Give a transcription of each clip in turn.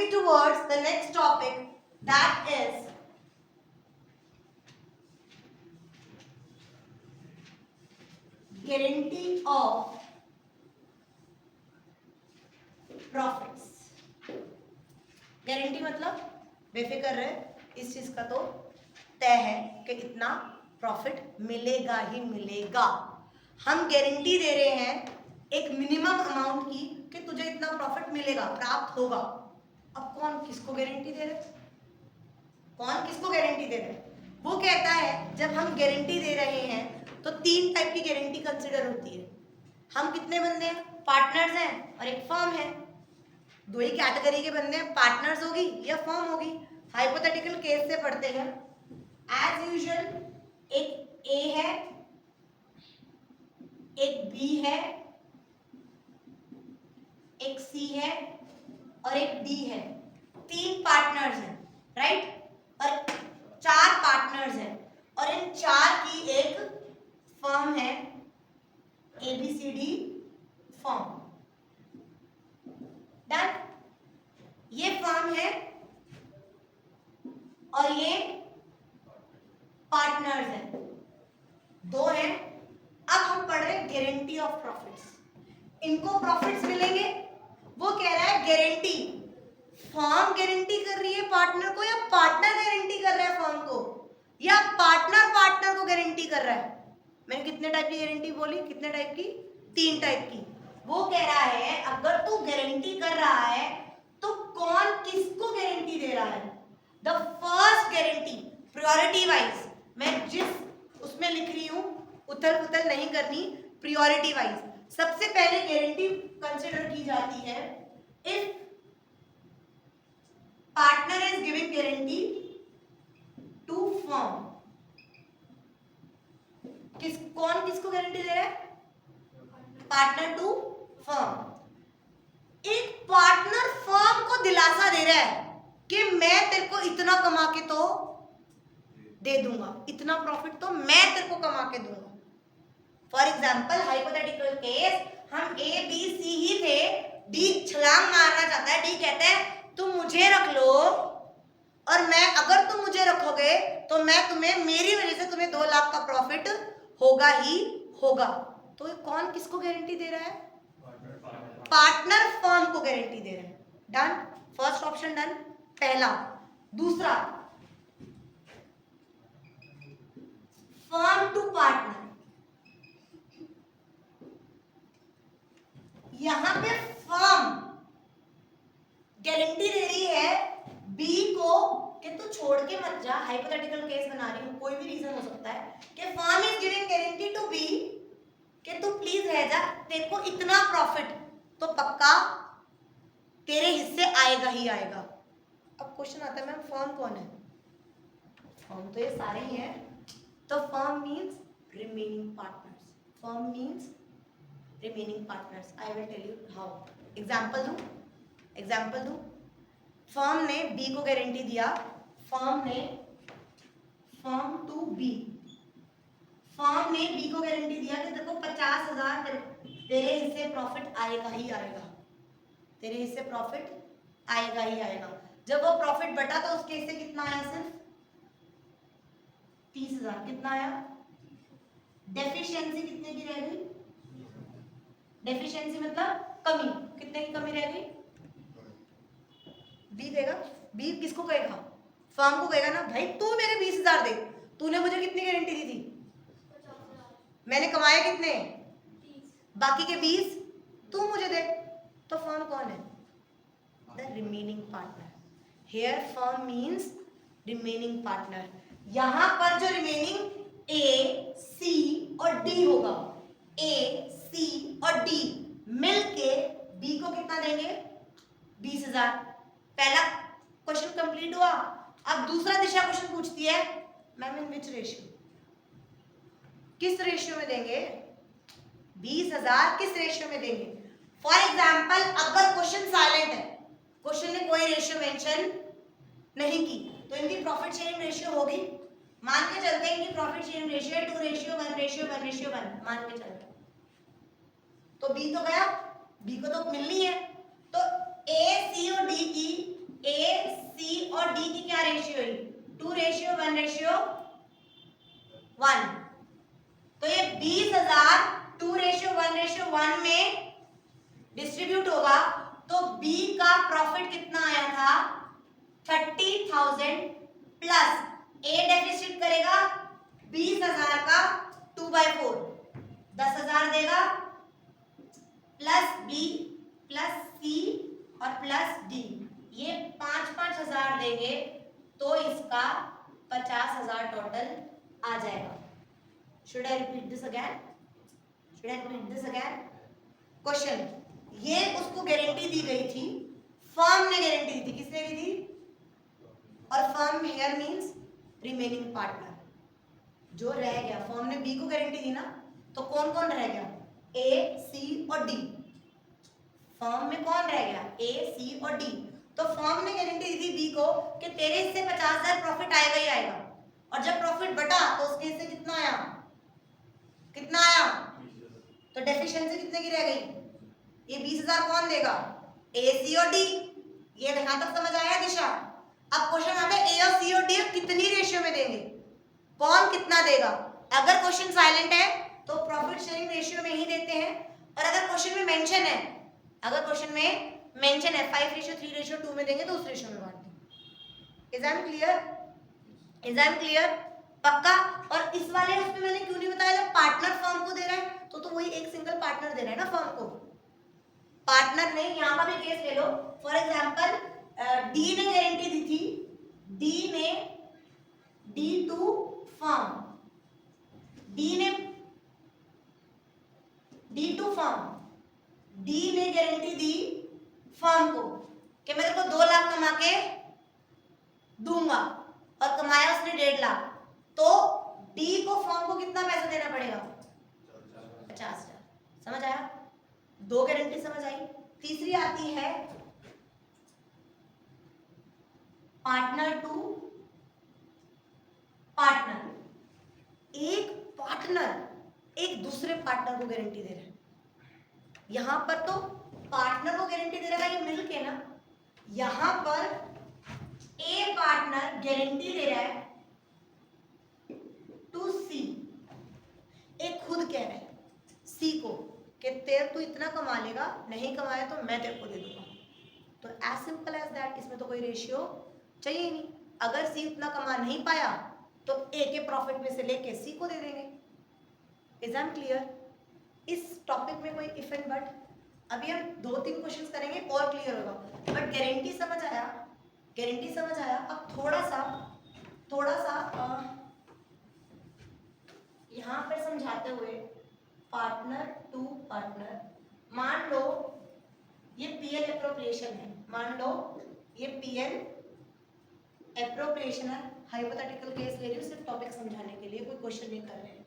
proceed towards the next topic, that is guarantee of profits. Guarantee मतलब बेफिक्र रहे, इस चीज का तो तय है कि इतना प्रॉफिट मिलेगा ही मिलेगा। हम गारंटी दे रहे हैं एक मिनिमम अमाउंट की कि तुझे इतना प्रॉफिट मिलेगा, प्राप्त होगा। अब कौन किसको गारंटी दे रहे हैं? कौन किसको गारंटी दे रहे हैं? वो कहता है जब हम गारंटी दे रहे हैं तो 3 टाइप की गारंटी कंसिडर होती है। हम कितने बंदे हैं? पार्टनर्स हैं और एक फर्म है। दो ही कैटेगरी के बंदे हैं, पार्टनर्स होगी या फर्म होगी। हाइपोथेटिकल केस से पढ़ते हैं। एज यूजुअल एक ए है, एक बी है, एक सी है और एक डी है। 3 पार्टनर्स हैं, राइट? और 4 पार्टनर्स हैं और इन 4 की एक फर्म है, ABCD फर्म। डन? ये फर्म है और ये पार्टनर्स हैं, 2 हैं। अब हम पढ़ रहे हैं गारंटी ऑफ प्रॉफिट्स। इनको प्रॉफिट्स मिलेंगे। वो कह रहा है गारंटी फर्म गारंटी कर रही है पार्टनर को, या पार्टनर गारंटी कर रहा है फर्म को, या पार्टनर पार्टनर को गारंटी कर रहा है। मैंने कितने टाइप की गारंटी बोली? कितने टाइप की? 3 टाइप की। वो कह रहा है अगर तू गारंटी कर रहा है तो कौन किसको गारंटी दे रहा है? The first guarantee priority wise, मैं जिस उसमें लिख रही हूं उथल पुथल नहीं करनी, प्रायोरिटी वाइज। सबसे पहले गारंटी कंसिडर की जाती है if partner is giving guarantee to firm. कौन किसको गारंटी दे रहा है? Partner to firm. एक पार्टनर फर्म को दिलासा दे रहा है कि मैं तेरे को इतना कमा के तो दे दूंगा, इतना प्रॉफिट तो मैं तेरे को कमा के दूंगा। फॉर एग्जाम्पल हाइपोथेटिकल केस, हम ए बी सी ही थे, डी छलांग मारना चाहता है। डी कहता है तुम मुझे रख लो और मैं, अगर तुम मुझे रखोगे तो मैं तुम्हें, मेरी वजह से तुम्हें 2 लाख का प्रॉफिट होगा ही होगा। तो कौन किसको गारंटी दे रहा है? पार्टनर फर्म को गारंटी दे रहा है। डन? फर्स्ट ऑप्शन डन, पहला। दूसरा, फर्म टू पार्टनर। यहां पे फर्म गारंटी दे रही है बी को कि तू छोड़ के मत जा। हाइपोथेटिकल केस बना रही हूं, कोई भी रीजन हो सकता है कि firm is giving guarantee to B कि तू प्लीज रह जा, तेरे को इतना प्रॉफिट तो पक्का तेरे हिस्से आएगा ही आएगा। अब क्वेश्चन आता है मैम फर्म कौन है? फर्म तो ये सारे ही हैं। तो firm means remaining partners. Firm means remaining partners. I will tell you how. Example दूं। फर्म ने बी को गारंटी दिया, फर्म टू बी, फर्म ने बी को गारंटी दिया कि तेरे को 50,000 तेरे हिस्से प्रॉफिट आएगा ही आएगा, तेरे हिस्से प्रॉफिट आएगा ही आएगा। जब वो प्रॉफिट बटा तो उसके हिस्से कितना आया? सिर्फ 30,000। कितना आया? डेफिशिएंसी कितने की रह गई? डेफिशिएंसी मतलब कमी। कितने की कमी रह गई? बी देगा। बी किसको कहेगा? फर्म को कहेगा ना, भाई तू मेरे 20,000 दे। तूने मुझे कितनी गारंटी दी थी? मैंने कमाया कितने? बाकी के 20 तू मुझे दे। तो फर्म कौन है? The remaining partner. Here firm means remaining partner. यहां पर जो रिमेनिंग ए, सी और डी होगा, ए, सी और डी मिलके बी को कितना देंगे? 20,000। पहला क्वेश्चन कंप्लीट हुआ। अब दूसरा दिशा क्वेश्चन पूछती है मैम इन विच रेशियो? किस रेशियो में देंगे? 20,000 किस रेशियो में देंगे? फॉर एग्जाम्पल अगर क्वेश्चन साइलेंट है, क्वेश्चन ने कोई रेशियो मेंशन नहीं की, तो इनकी प्रॉफिट शेयरिंग रेशियो होगी। मान के चलते हैं इनकी प्रॉफिट शेयरिंग रेशियो है 2:1:1:1 मान के चलते हैं। तो बी तो गया, बी को तो मिलनी है। तो ए, सी और डी की 2:1:1। तो ये 20,000 2:1:1 में डिस्ट्रीब्यूट होगा, तो बी का प्रॉफिट कितना आया था 30,000 प्लस ए डेफिसिट करेगा 20,000 का 2/4 10,000 देगा, प्लस बी प्लस सी और प्लस डी, ये 5,000 देंगे तो इसका 50,000 टोटल आ जाएगा। Should I repeat this again? Question, ये उसको गारंटी दी गई थी, फर्म ने गारंटी दी थी, किसने दी थी? और firm here means remaining partner, जो रह गया। फर्म ने बी को गारंटी दी ना, तो कौन कौन रह गया? ए, सी और डी। फर्म में कौन रह गया? ए, सी और डी। तो फर्म ने गारंटी दी थी बी को कि तेरे इससे 50,000 प्रॉफिट आएगा ही आएगा, और जब प्रॉफिट बढ़ा तो उसके इससे कितना आया? तो डेफिशिएंसी कितने की रह गई? ये 20,000 कौन देगा? ए, सी और डी। ये यहां तक समझ आया दिशा? अब क्वेश्चन आता है ए और सी और डी कितनी रेशियो में देंगे, कौन कितना देगा। अगर क्वेश्चन साइलेंट है तो प्रॉफिट शेयरिंग रेशियो में ही देते हैं, और अगर क्वेश्चन में मेंशन है 5:3:2 में देंगे तो उस रेशियो में बांट देंगे। Is I am clear? पक्का? और इस वाले उसमें मैंने क्यों नहीं बताया, जब पार्टनर फर्म को दे रहा है तो वही एक सिंगल पार्टनर दे रहा है ना फर्म को। पार्टनर ने, यहां का भी केस ले लो, फॉर एग्जांपल डी ने गारंटी दी थी, डी टू फर्म, डी ने गारंटी दी फर्म को कि मैं तेरे को 2 लाख कमा के दूंगा, और कमाया उसने 1.5 लाख, तो डी को फर्म को कितना पैसा देना पड़ेगा? 50,000। समझ आया? 2 गारंटी समझ आई। तीसरी आती है पार्टनर टू पार्टनर। एक पार्टनर एक दूसरे पार्टनर को गारंटी दे रहा है। यहां पर तो पार्टनर को गारंटी दे रहा है ये मिलके ना, यहां पर ए पार्टनर गारंटी दे रहा है टू सी। एक खुद कह रहा है सी को कि तेरे तू इतना कमा लेगा, नहीं कमाया तो मैं तेरे को दे दूंगा। तो एज सिंपल एज दैट, इसमें तो कोई रेशियो चाहिए ही नहीं। अगर सी उतना कमा नहीं पाया तो ए के प्रॉफिट में से लेके सी को दे देंगे। Is I am clear? इस टॉपिक में कोई इफ एंड बट, अभी हम 2-3 क्वेश्चंस करेंगे और क्लियर होगा। बट गारंटी समझ आया? अब थोड़ा सा यहां पर समझाते हुए, पार्टनर टू पार्टनर, मान लो ये पीएल एप्रोप्रिएशन है, है। हाइपोथेटिकल केस ले रही हूँ सिर्फ टॉपिक समझाने के लिए, कोई क्वेश्चन नहीं कर रहे हैं।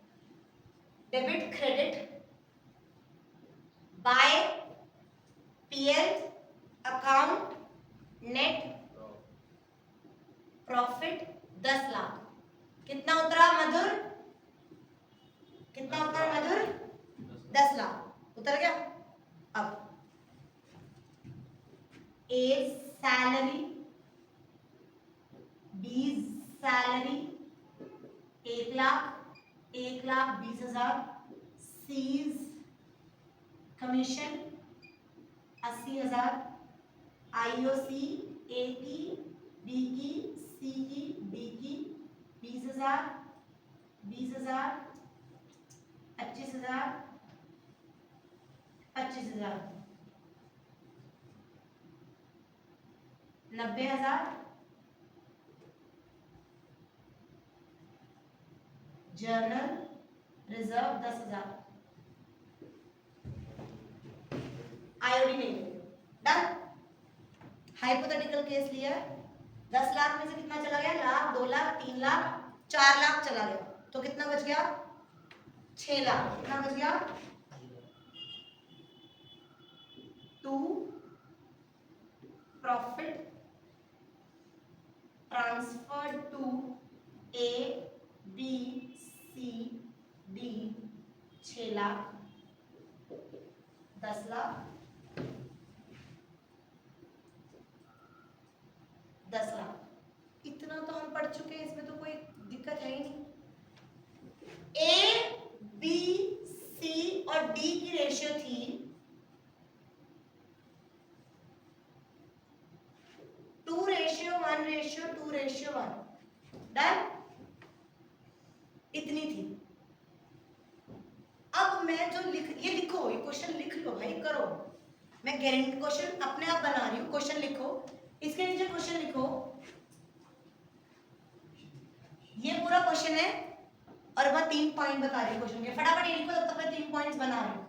Debit credit by PL account, net profit 10 lakh. कितना उतरा मधुर? 10 लाख उतर गया। अब A salary, B salary 1,20,000, C's commission 80,000, IOC A की, बी की, सी की, डी की 20,000, 25,000, 90,000, जर्नल रिजर्व 10,000, आईओडी नहीं डन। हाइपोथेटिकल केस लिया, 10 लाख में से कितना चला गया? लाख, 2 लाख, 3 लाख, 4 लाख चला गया, तो कितना बच गया? 6 लाख। कितना बच गया? To profit transfer to A, B, C, D 6 lakh, 10 lakh, 10 lakh. इतना तो हम पढ़ते पढ़ चुके हैं, इसमें तो कोई दिक्कत है ही नहीं। ए, बी, सी और डी की रेशियो थी 2:1:2:1। डन, इतनी थी। अब मैं जो ये लिखो, ये क्वेश्चन लिख लो भाई, करो। मैं गारंटी क्वेश्चन अपने आप बना रही हूँ, क्वेश्चन लिखो, इसके नीचे क्वेश्चन लिखो। ये पूरा क्वेश्चन है और मैं 3 पॉइंट बता रही हूँ क्वेश्चन के, फटाफट ये लिखो, तब तक मैं 3 पॉइंट्स बना रही हूँ।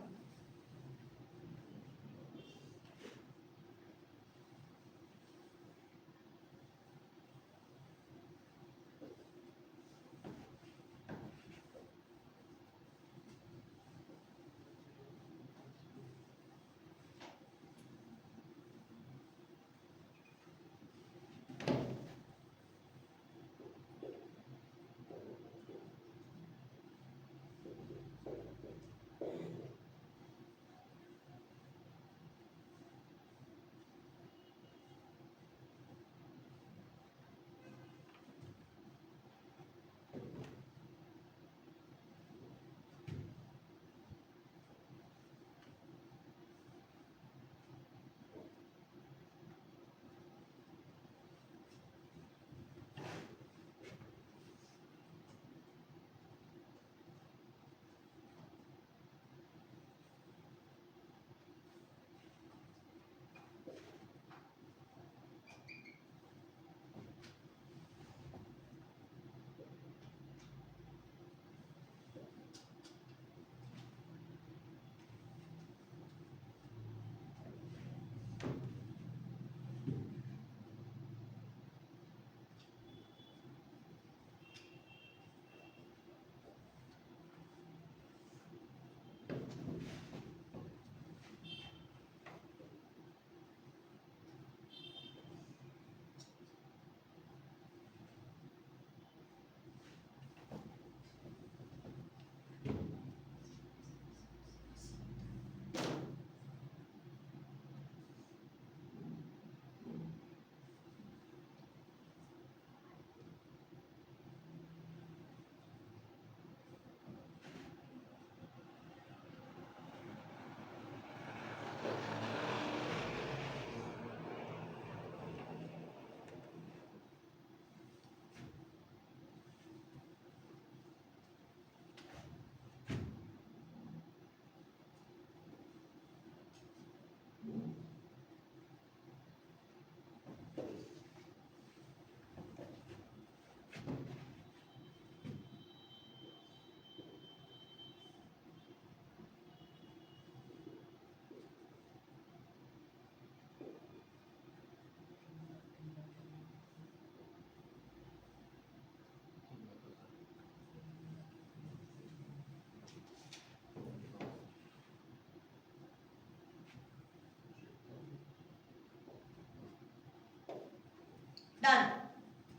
डन,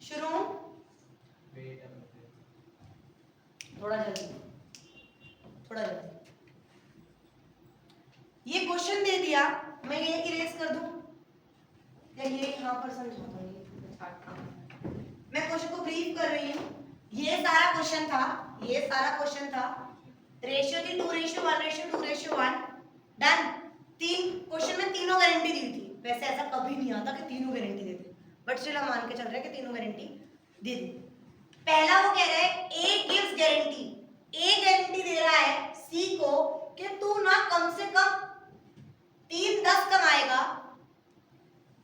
शुरू। थोड़ा जल्दी, थोड़ा जल्दी। ये क्वेश्चन दे दिया, मैं ये इरेज कर दूं या ये यहाँ पर समझा दूंगी? मैं क्वेश्चन को ब्रीफ कर रही हूँ। ये सारा क्वेश्चन था, ये सारा क्वेश्चन था, रेशियो थी 2:1:2:1। डन। 3 क्वेश्चन में तीनों गारंटी दी थी। वैसे ऐसा कभी नहीं आता कि तीनों गारंटी देते, बट स्टिल हम मान के चल रहे हैं कि तीनों गारंटी दे दी। पहला वो कह रहा है A gives guarantee, A guarantee दे रहा है सी को कि तू ना कम से कम 3-10 कमाएगा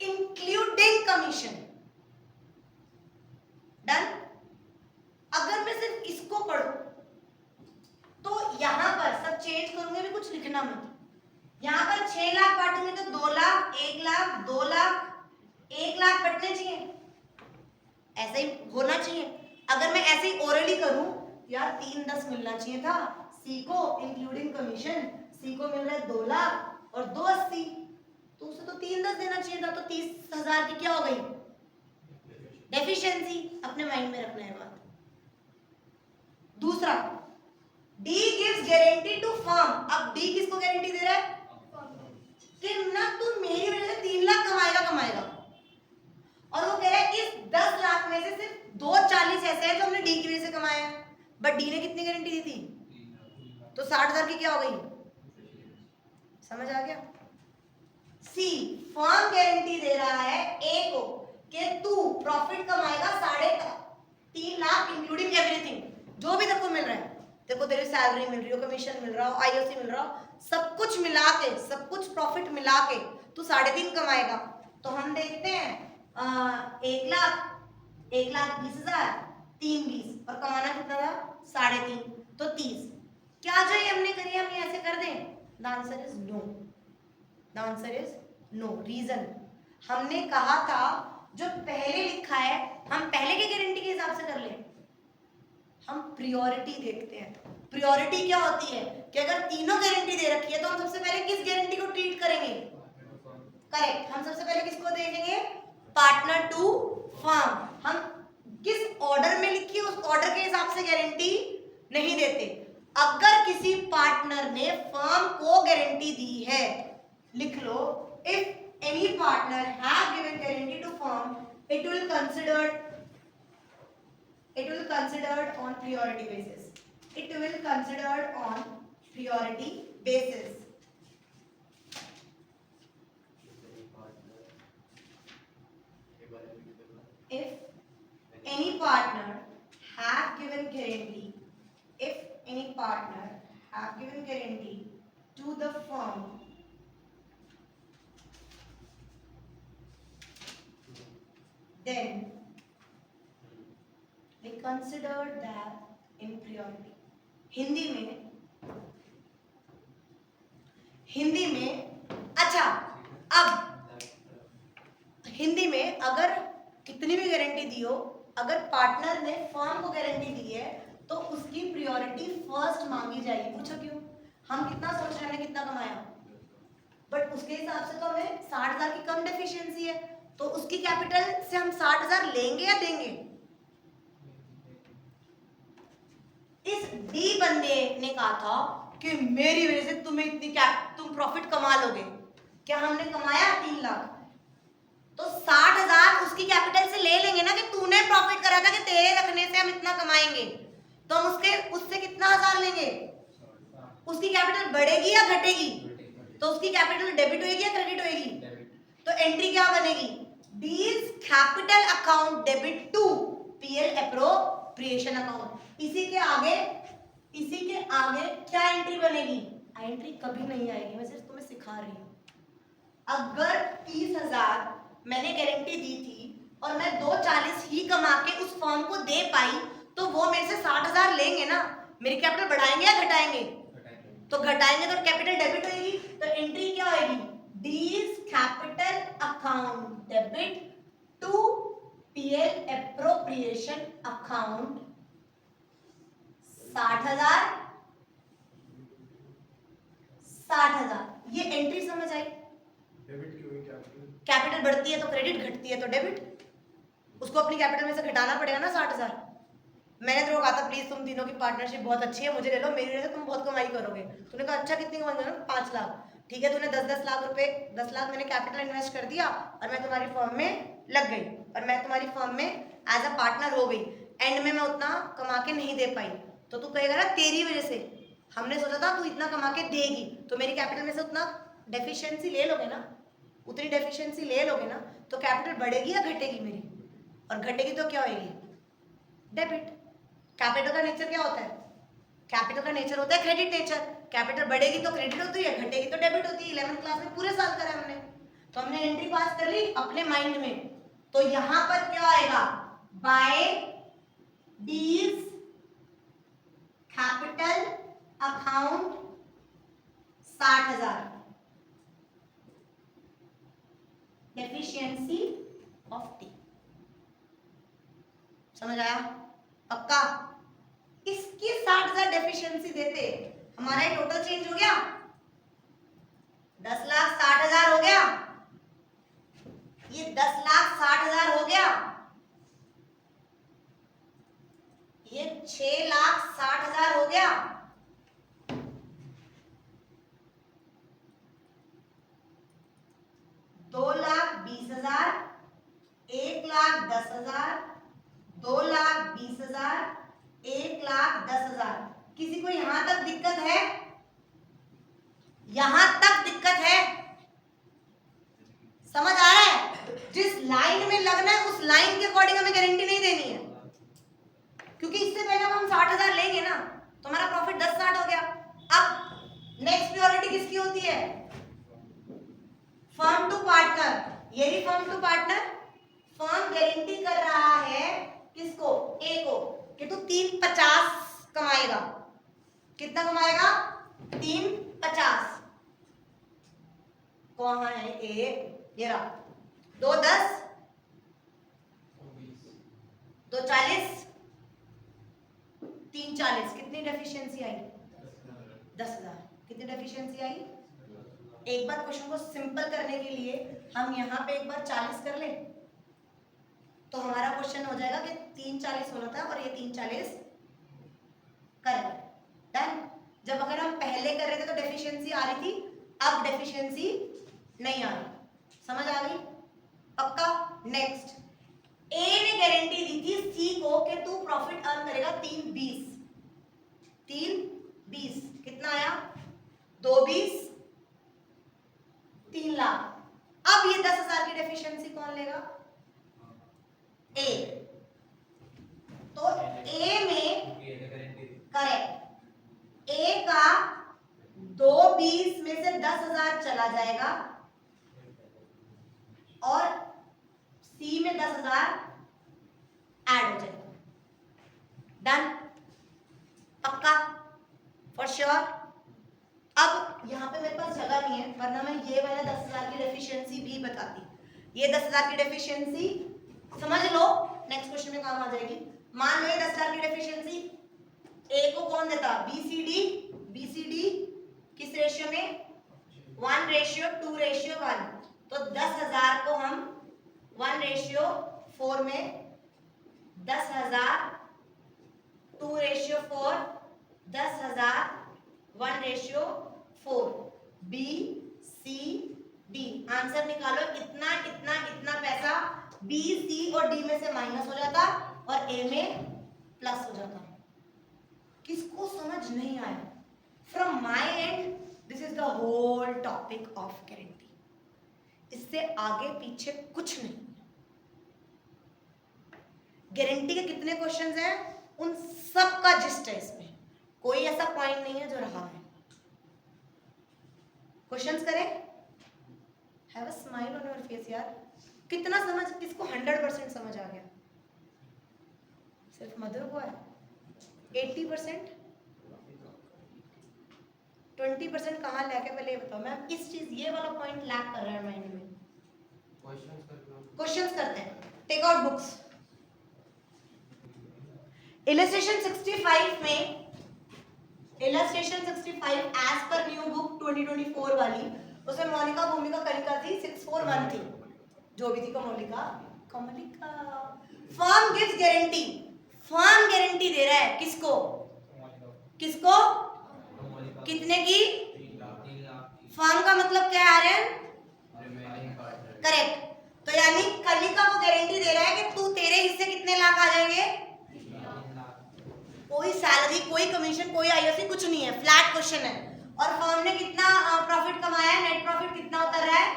इंक्लूडिंग कमीशन। डन। अगर मैं सिर्फ इसको पढ़ूं तो यहां पर सब चेंज करूंगी, मैं कुछ लिखना मत। यहां पर 6 लाख बांटूंगी तो 2 लाख, 1 लाख, 2 लाख, 1 लाख बटने चाहिए, ऐसा ही होना चाहिए। अगर मैं ऐसे ही ओरली करूं, यार 3-10 मिलना चाहिए था सी को इंक्लूडिंग कमीशन। सी को मिल रहा है 2 लाख और 280, तो उसे तो 3-10 देना चाहिए था, तो 30,000 की क्या हो गई? डेफिशिएंसी। अपने माइंड में रखना है बात। दूसरा, D gives guarantee to firm. अब डी किसको गारंटी दे रहा है कि ना तू मेरी वजह से 3 लाख कमाएगा। और वो कह रहा है इस 10 लाख में से सिर्फ 2-4 40 ऐसे हैं जो हमने डी की वजह से कमाए हैं, बट डी ने कितनी गारंटी दी थी, तो 60,000 की क्या हो गई, समझ आ गया। सी, फर्म गारंटी दे रहा है ए को कि तू प्रॉफिट कमाएगा 3.5 लाख इंक्लूडिंग एवरीथिंग, जो भी तेरे को मिल रहा है, तेरे को तेरी सैलरी मिल रही हो, कमीशन मिल रहा हो, आईओसी मिल रहा हो, सब कुछ मिला के, सब कुछ प्रॉफिट मिला के तू 3.5 कमाएगा। तो हम देखते हैं 1,20,000 3 20 और कमाना कितना था 3.5, तो 30। क्या जो ये हमने करी हम ये ऐसे कर दें? The answer is no, the answer is no. Reason, हमने कहा था जो पहले लिखा है हम पहले की गारंटी के हिसाब से कर लें, हम प्रियोरिटी देखते हैं। प्रियोरिटी क्या होती है कि अगर तीनों गारंटी दे रखी है तो हम सबसे पहले किस गारंटी को ट्रीट करेंगे, करेक्ट, हम सबसे पहले किसको देखेंगे, पार्टनर टू फर्म। हम किस ऑर्डर में लिखी उस ऑर्डर के हिसाब से गारंटी नहीं देते। अगर किसी पार्टनर ने फर्म को गारंटी दी है, लिख लो, if any partner have given guarantee to firm, it will considered on priority basis. It will considered on priority basis. If any partner have given guarantee, if any partner have given guarantee to the firm, then they considered that in priority. Hindi में अच्छा, अब हिंदी में अगर कितनी भी guarantee दी हो, अगर partner ने फर्म को गारंटी दी है तो उसकी प्रायोरिटी फर्स्ट मांगी जाएगी। पूछो क्यों? हम कितना सोच रहे हैं कितना कमाया, बट उसके हिसाब से तो हमें 60,000 की कम डेफिशिएंसी है, तो उसकी कैपिटल से हम 60,000 लेंगे या देंगे? इस डी बंदे ने कहा था कि मेरी वजह से तुम्हें तुम प्रॉफिट कमा लोगे। क्या हमने कमाया 3 लाख, तो 60,000 उसकी कैपिटल से ले लेंगे ना, कि तूने प्रॉफिट करा था कि तेरे रखने से हम इतना कमाएंगे, तो हम उससे कितना हजार लेंगे? उसकी कैपिटल बढ़ेगी या घटेगी? तो उसकी कैपिटल डेबिट होगी या क्रेडिट होगी? तो एंट्री क्या बनेगी? D's capital account debit to PL appropriation account. इसी के आगे क्या एंट्री बनेगी? एंट्री कभी नहीं आएगी, मैं सिर्फ तुम्हें सिखा रही हूँ। अगर 30,000 मैंने गारंटी दी थी और मैं 240 ही कमा के उस फर्म को दे पाई, तो वो मेरे से 60,000 लेंगे ना, मेरी कैपिटल बढ़ाएंगे या घटाएंगे? तो घटाएंगे, तो कैपिटल डेबिट होगी, तो एंट्री क्या होगी? D's capital account debit to PL appropriation account 60,000। ये एंट्री समझ आई? डेबिट क्यों है कैपिटल? कैपिटल बढ़ती है तो क्रेडिट, घटती है तो डेबिट। उसको अपनी कैपिटल में से घटाना पड़ेगा ना 60,000। मैंने तो कहा था प्लीज तुम तीनों की पार्टनरशिप बहुत अच्छी है, मुझे ले लो, मेरी वजह से तुम बहुत कमाई करोगे। तूने कहा अच्छा कितनी कमाई करोगे? 5 लाख। ठीक है, तूने 10-10 लाख रुपए, 10 लाख मैंने कैपिटल इन्वेस्ट कर दिया और मैं तुम्हारी फर्म में लग गई और मैं तुम्हारी फर्म में एज अ पार्टनर हो गई। एंड में मैं उतना कमा के नहीं दे पाई, तो तू कहेगा ना तेरी वजह से, हमने सोचा था तू इतना कमा के देगी, तो मेरी कैपिटल में से उतना डेफिशिएंसी ले लोगे ना, उतनी डेफिशिएंसी ले लोगे ना, तो कैपिटल बढ़ेगी या घटेगी मेरी? और घटेगी तो क्या होगी? डेबिट। कैपिटल का नेचर क्या होता है? कैपिटल का नेचर होता है क्रेडिट नेचर। कैपिटल बढ़ेगी तो क्रेडिट होती है, घटेगी तो डेबिट होती है। 11th क्लास में पूरे साल करा हमने, तो हमने एंट्री पास कर ली अपने माइंड में। तो यहां पर क्या आएगा? By D's capital account 60,000 deficiency of T. समझ आया? पक्का? इसकी 60,000 डेफिशिएंसी देते हमारा ये टोटल चेंज हो गया, 10,60,000 हो गया, ये 10,60,000 हो गया, ये 6,60,000 हो गया, $2,20,000, 1,10,000, 2,20,000, 1,10,000। किसी को यहां तक दिक्कत है? यहां तक दिक्कत है? समझ आ रहा है? जिस लाइन में लगना है उस लाइन के अकॉर्डिंग हमें गारंटी नहीं देनी है, क्योंकि इससे पहले हम 60,000 लेंगे ना तो हमारा प्रॉफिट 10-60 हो गया। अब नेक्स्ट प्रायोरिटी किसकी होती है? Firm to partner. ये भी firm to partner. Firm guarantee कर रहा है किसको? ए को, कि तू 350 कमाएगा। कितना कमाएगा? 350। कौन है ए? ये रहा। 2,10, 2,40, 3,40। कितनी डेफिशिएंसी आई? 10,000। कितनी डेफिशिएंसी आई? एक बार क्वेश्चन को सिंपल करने के लिए हम यहाँ पे एक बार 40 कर ले तो हमारा क्वेश्चन हो जाएगा कि 3,40 होना था और ये 3,40 कर गए। डन। जब अगर हम पहले कर रहे थे तो डेफिशिएंसी आ रही थी, अब डेफिशिएंसी नहीं आ रही। समझ आ गई? पक्का? नेक्स्ट, ए ने गारंटी दी थी सी को कि तू प्रॉफिट अर्न करेगा 3,20। 3,20 कितना आया? 2,20, 3 लाख। अब ये 10,000 की डेफिशिएंसी कौन लेगा? ए। तो ए में करेक्ट, ए का 2,20 में से 10,000 चला जाएगा और सी में 10,000 ऐड हो जाएगा। डन? पक्का? For sure? अब यहाँ पे मेरे पास जगह नहीं है, वरना मैं ये वाला 10,000 की डेफिशिएंसी भी बताती। ये 10,000 की डेफिशिएंसी समझ लो, नेक्स्ट क्वेश्चन में काम आ जाएगी। मान लो ये 10,000 की डेफिशिएंसी ए को कौन देता? बीसीडी। बीसीडी किस रेशियो में? 1:2:1। तो 10,000 को हम 1:4 में 10,000 2:4, 10,000 1:4। बी सी डी आंसर निकालो। इतना इतना इतना पैसा बी सी और डी में से माइनस हो जाता और ए में प्लस हो जाता। किसको समझ नहीं आया? From my end this is the whole topic of guarantee. इससे आगे पीछे कुछ नहीं। गारंटी के कितने क्वेश्चंस हैं, उन सब का जिस्ट है इसमें। कोई ऐसा पॉइंट नहीं है जो रहा है। क्वेश्चंस करें? Have a smile on your face यार। कितना समझ, किसको 100% समझ आ गया? सिर्फ मधुर को है। 80%, 20% कहाँ लैक है पहले ये बताओ। मैम इस चीज ये वाला पॉइंट लैक कर रहा है माइंड में। क्वेश्चंस करते हैं। Take out books. इलस्ट्रेशन 65 में, illustration 65 as per new book 2024 वाली, उसमें मोनिका भूमिका कनिका थी, 641 थी, जो भी थी Kamolika. Kamalika. Firm gives guarantee. Firm guarantee दे रहा है किसको? किसको? कितने की? 3 लाख। फर्म का मतलब क्या है आर्यन? करेक्ट। तो यानी कनिका को गारंटी दे रहा है कि तू, तेरे हिस्से कितने लाख आ जाएंगे? 3 लाख। कोई सैलरी, कोई कमीशन, कोई आईओसी कुछ नहीं है, फ्लैट क्वेश्चन है। और फर्म ने कितना प्रॉफिट कमाया है? नेट प्रॉफिट कितना उतर रहा है?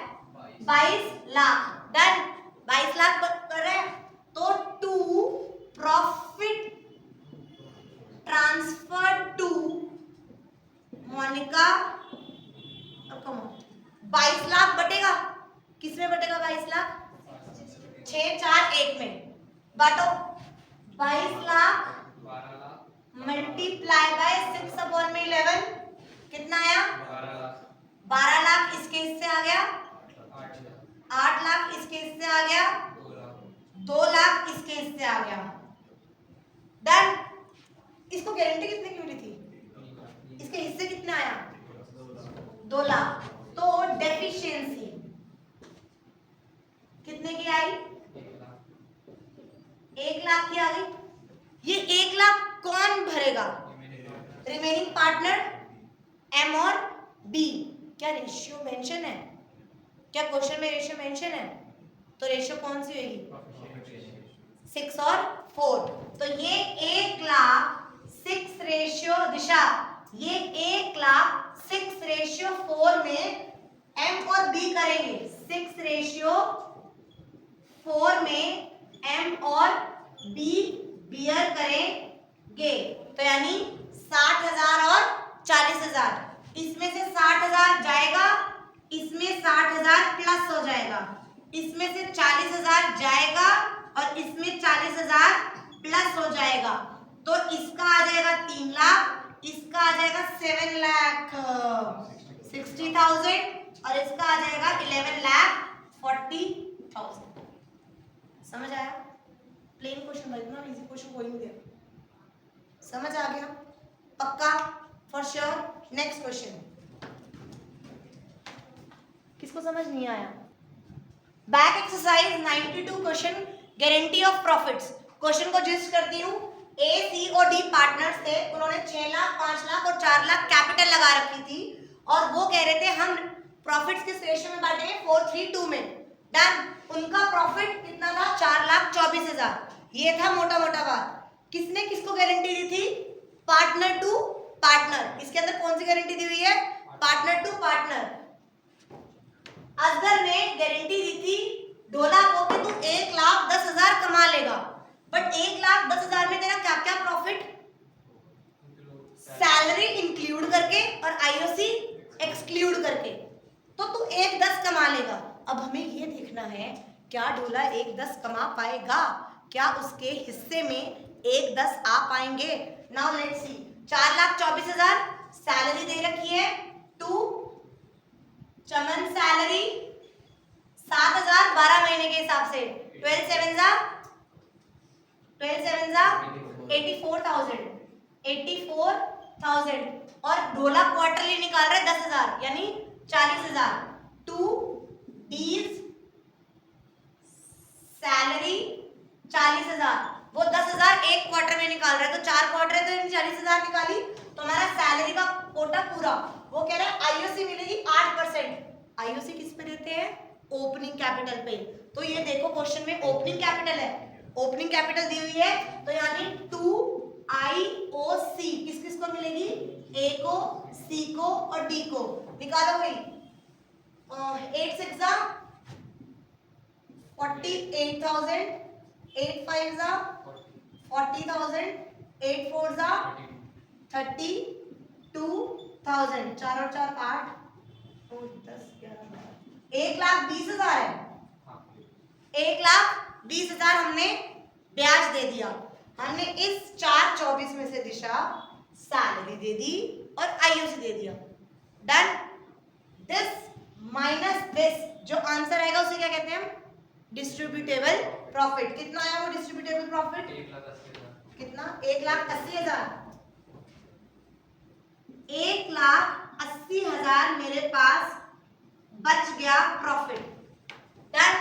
22 लाख। डन। 22 लाख कर रहा है। तो to profit transfer to Monica, 22 lakh बटेगा किसमें? बटेगा 22 लाख 6, 4, 1 में। बांटो। 22 लाख 12 लाख मल्टीप्लाई बाय 6/11 कितना आया? 12 लाख। 12 लाख इसके हिस्से आ गया। 8 लाख। 8 लाख इसके हिस्से आ गया। 2 लाख। 2 लाख इसके हिस्से आ गया। डन। इसको गारंटी कितने की मिली थी? इसके हिस्से कितने आया? 2 लाख। तो डेफिशिएंसी कितने की आई? 1 लाख। 1 लाख की आ गई। ये 1 लाख कौन भरेगा? रिमेनिंग पार्टनर एम और बी। क्या रेशियो मेंशन है? क्या क्वेश्चन में रेशियो मेंशन है? तो रेशियो कौन सी होगी? 6 और 4, तो ये 1,06,, दिशा ये 1,06,4 में M और B करेंगे, 6:4 में M और B बियर करेंगे, तो यानी 60,000 और 40,000, इसमें से 60,000 जाएगा, इसमें 60,000 प्लस हो जाएगा, इसमें से 40,000 जाएगा और इसमें 40,000 प्लस हो जाएगा, तो इसका आ जाएगा 3 लाख, इसका आ जाएगा 7,60,000 और इसका आ जाएगा 11,40,000। समझ आया? प्लेन क्वेश्चन था, इतना इजी क्वेश्चन कोई नहीं दिया। समझ आ गया? पक्का? For sure? Next question. किसको समझ नहीं आया? Back exercise 92 question, guarantee of profits. Question को जिस्ट करती हूँ, ए, सी और डी पार्टनर्स थे, उन्होंने 6 लाख, 5 लाख और 4 लाख कैपिटल लगा रखी थी और वो कह रहे थे हम प्रॉफिट्स किस रेशियो में बांटेंगे, 4:3:2 में। डन। उनका प्रॉफिट कितना था, 4,24,000। ये था मोटा मोटा बात। किसने किसको गारंटी दी थी, पार्टनर टू पार्टनर। इसके अंदर कौन सी गारंटी दी हुई है, पार्टनर टू पार्टनर। असगर ने गारंटी दी थी ढोला को कि तू 1,10,000 कमा लेगा, बट 1,10,000 में तेरा क्या क्या प्रॉफिट, सैलरी इंक्लूड करके और आईओसी एक्सक्लूड करके, तो तू 1,10 कमा लेगा। अब हमें ये देखना है क्या ढोला 1,10 कमा पाएगा, क्या उसके हिस्से में 1,10 आ पाएंगे। नाउ लेट्स सी, 4,24,000 सैलरी दे रखी है, टू चमन सैलरी 7,000 12 महीने के हिसाब से, 12 7 84,000 और ढोला क्वार्टरली निकाल रहा है 10,000 यानी 40,000। टू डीज सैलरी 40,000, वो 10,000 एक क्वार्टर में निकाल रहा है, तो 4 क्वार्टर है तो 40,000 निकाली, तो हमारा सैलरी का कोटा पूरा। वो कह रहा है आईओसी मिलेगी 8%। आईओसी किस पे देते हैं, ओपनिंग कैपिटल पे। तो ये देखो क्वेश्चन में ओपनिंग कैपिटल है, ओपनिंग कैपिटल दी हुई है, तो यानी 2 आईओसी किस किस को मिलेगी, ए को, सी को और डी को। निकालो भाई, 8 6 48,000, 8 5 40,000, 8 4 32,000, 4 और 4 8, 10 11 1,20,000 है। 1,20,000 हमने ब्याज दे दिया, हमने इस 4,24 में से दिशा सैलरी दे दी और आईओसी दे दिया। डन। दिस माइनस दिस, जो आंसर आएगा उसे क्या कहते हैं हम, डिस्ट्रीब्यूटेबल प्रॉफिट। कितना आया वो डिस्ट्रीब्यूटेबल प्रॉफिट, 1,80,000। कितना, 1,80,000। 1,80,000 मेरे पास बच गया प्रॉफिट। डन।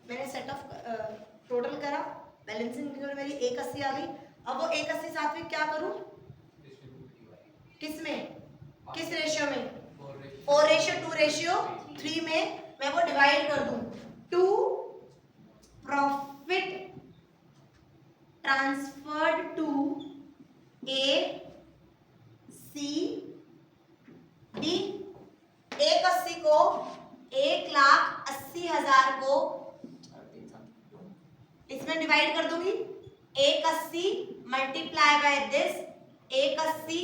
मैंने सेट ऑफ टोटल करा, बैलेंसिंग फिगर मेरी 1,80 आ गई। अब वो 1,80 साथ में क्या करूं, किस में, किस रेशियो में, 4:2:3 में मैं वो डिवाइड कर दूं। To profit transferred to A C D, 1,80 को 1,80,000 को इसमें डिवाइड कर दूंगी, 1,80 multiply by this, 1,80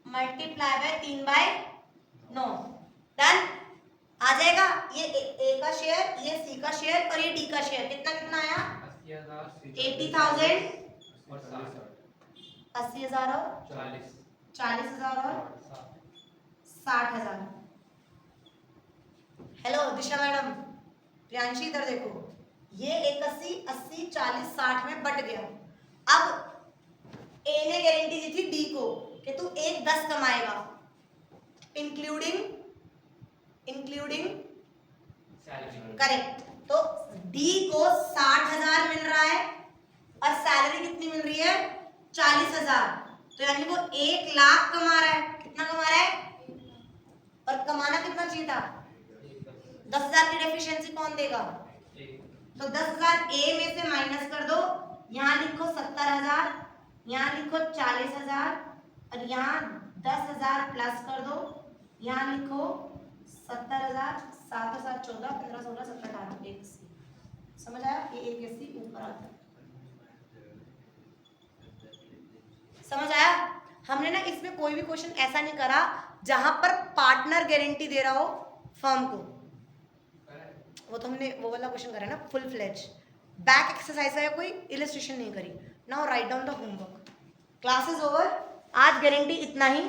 multiply by 3/9। Done. आ जाएगा ये ए का शेयर, ये सी का शेयर और ये डी का शेयर। कितना कितना आया, 80,000 और 80,000 और 40,000 और 60,000। हेलो दिशा मैडम, प्रियांशी इधर देखो, ये 1,80 80 40 60 में बट गया। अब ए ने गारंटी दी थी डी को कि तू 1,10 कमाएगा, इंक्लूडिंग करेक्ट। तो डी को 60,000 मिल रहा है और सैलरी कितनी मिल रही है, 40,000, तो यानी वो 1,00,000 कमा रहा है। कितना कमा रहा है, और कमाना कितना चाहिए था, 10,000 की डेफिशिएंसी कौन देगा? तो 10,000 ए में से माइनस कर दो, यहाँ लिखो 70,000, यहाँ लिखो 40,000 और यहाँ 10,000 प्लस कर दो, यहाँ लिखो 70,000, 7 और 7 14, 15 16 17 18 180। समझ आया? ये 180 ऊपर आता है। समझ आया? हमने ना इसमें कोई भी क्वेश्चन ऐसा नहीं करा जहां पर पार्टनर गारंटी दे रहा हो फर्म को। वो तो हमने वो वाला क्वेश्चन करा ना फुल फ्लेज। बैक एक्सरसाइज है, कोई इलस्ट्रेशन नहीं करी। Now write down the homework. Class is over. आज गारंटी इतना ही।